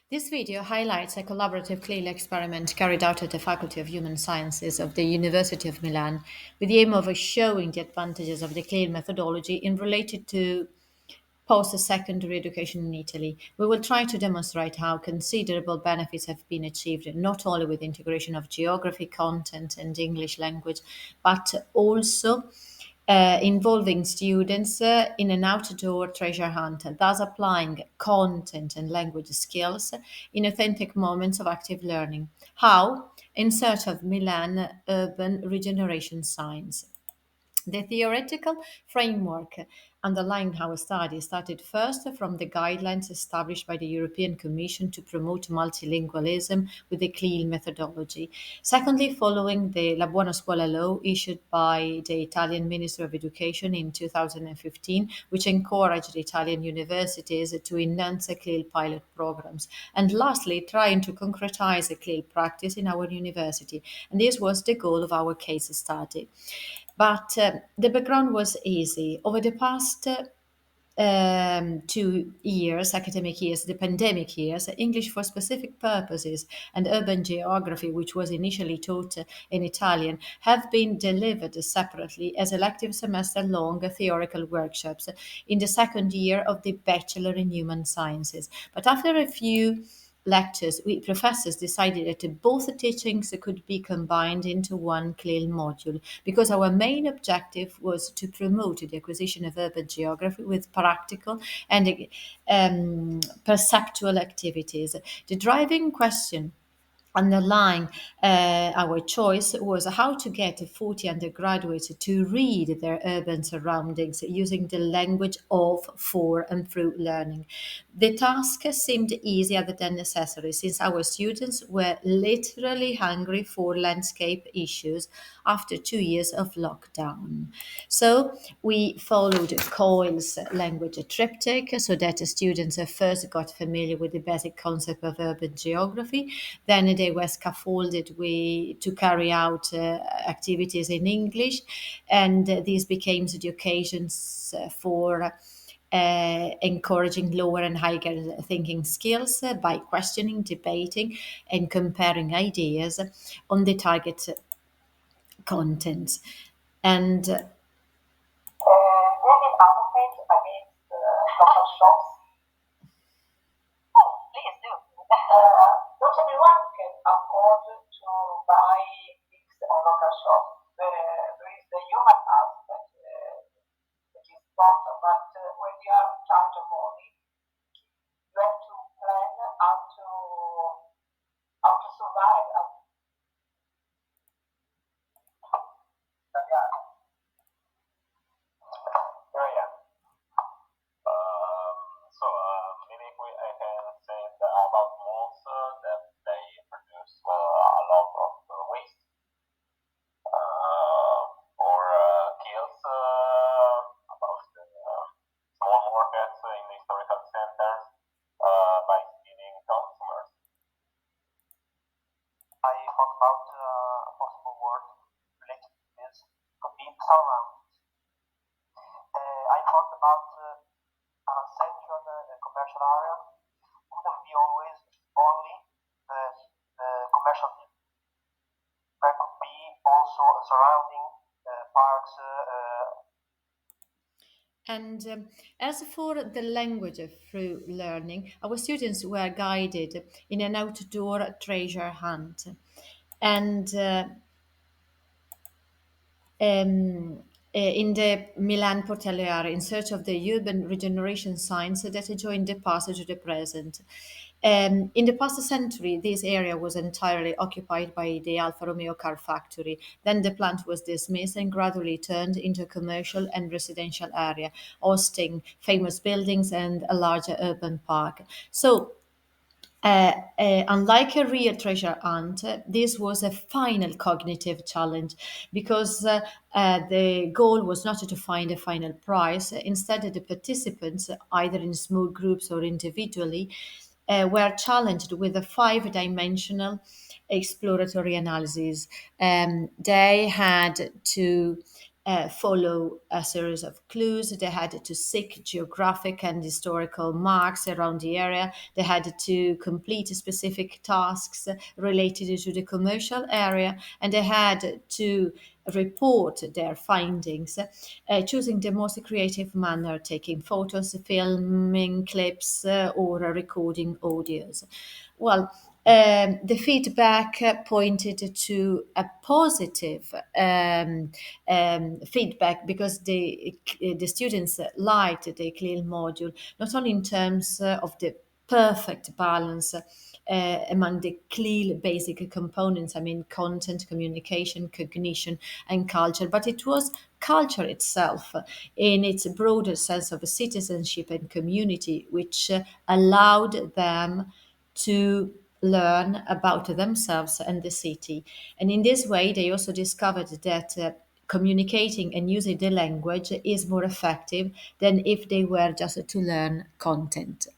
This video highlights a collaborative CLIL experiment carried out at the Faculty of Human Sciences of the University of Milan with the aim of showing the advantages of the CLIL methodology in related to post-secondary education in Italy. We will try to demonstrate how considerable benefits have been achieved, not only with integration of geography, content, and English language, but also involving students in an outdoor treasure hunt, thus applying content and language skills in authentic moments of active learning. How? In search of Milan urban regeneration science. The theoretical framework underlying our study started first from the guidelines established by the European Commission to promote multilingualism with the CLIL methodology. Secondly, following the La Buona Scuola law issued by the Italian Ministry of Education in 2015, which encouraged Italian universities to enhance CLIL pilot programs. And lastly, trying to concretize a CLIL practice in our university. And this was the goal of our case study. But the background was easy. Over the past 2 years, academic years, the pandemic years, English for specific purposes and urban geography, which was initially taught in Italian, have been delivered separately as elective semester long theoretical workshops in the second year of the Bachelor in Human Sciences. But after a few lectures, we professors decided that both teachings could be combined into one CLIL module because our main objective was to promote the acquisition of urban geography with practical and perceptual activities. The driving question underlying our choice was how to get 40 undergraduates to read their urban surroundings using the language of, for, and through learning. The task seemed easy other than necessary since our students were literally hungry for landscape issues after 2 years of lockdown. So we followed Coyle's language triptych so that the students first got familiar with the basic concept of urban geography. Then they were scaffolded to carry out activities in English, and these became the occasions for encouraging lower and higher thinking skills by questioning, debating, and comparing ideas on the target content. And Do you advocate against local shops? Oh, please do. Not everyone can afford to buy things on local shops. There is the human aspect that is important, but when you are tight of money, you have to plan how to survive. Yeah. Yeah. Maybe I can say about malls that they produce a lot of waste or kills about the small markets in the historical centers by stealing consumers. I thought about a possible word related to this could be surroundings. I thought about a central commercial area couldn't be always only the commercial building. There could be also surrounding parks. And as for the language through learning, our students were guided in an outdoor treasure hunt. And in the Milan Portello area in search of the urban regeneration signs that join the past to the present. In the past century, this area was entirely occupied by the Alfa Romeo car factory. Then the plant was dismissed and gradually turned into a commercial and residential area, hosting famous buildings and a larger urban park. So unlike a real treasure hunt, this was a final cognitive challenge because the goal was not to find a final prize. Instead, the participants, either in small groups or individually, were challenged with a five-dimensional exploratory analysis. They had to follow a series of clues. They had to seek geographic and historical marks around the area. They had to complete specific tasks related to the commercial area, and they had to report their findings, choosing the most creative manner, taking photos, filming clips, or recording audios. Well, the feedback pointed to a positive feedback because the students liked the CLIL module, not only in terms of the perfect balance among the CLIL basic components, I mean, content, communication, cognition, and culture, but it was culture itself in its broader sense of citizenship and community, which allowed them to learn about themselves and the city. And in this way, they also discovered that communicating and using the language is more effective than if they were just to learn content.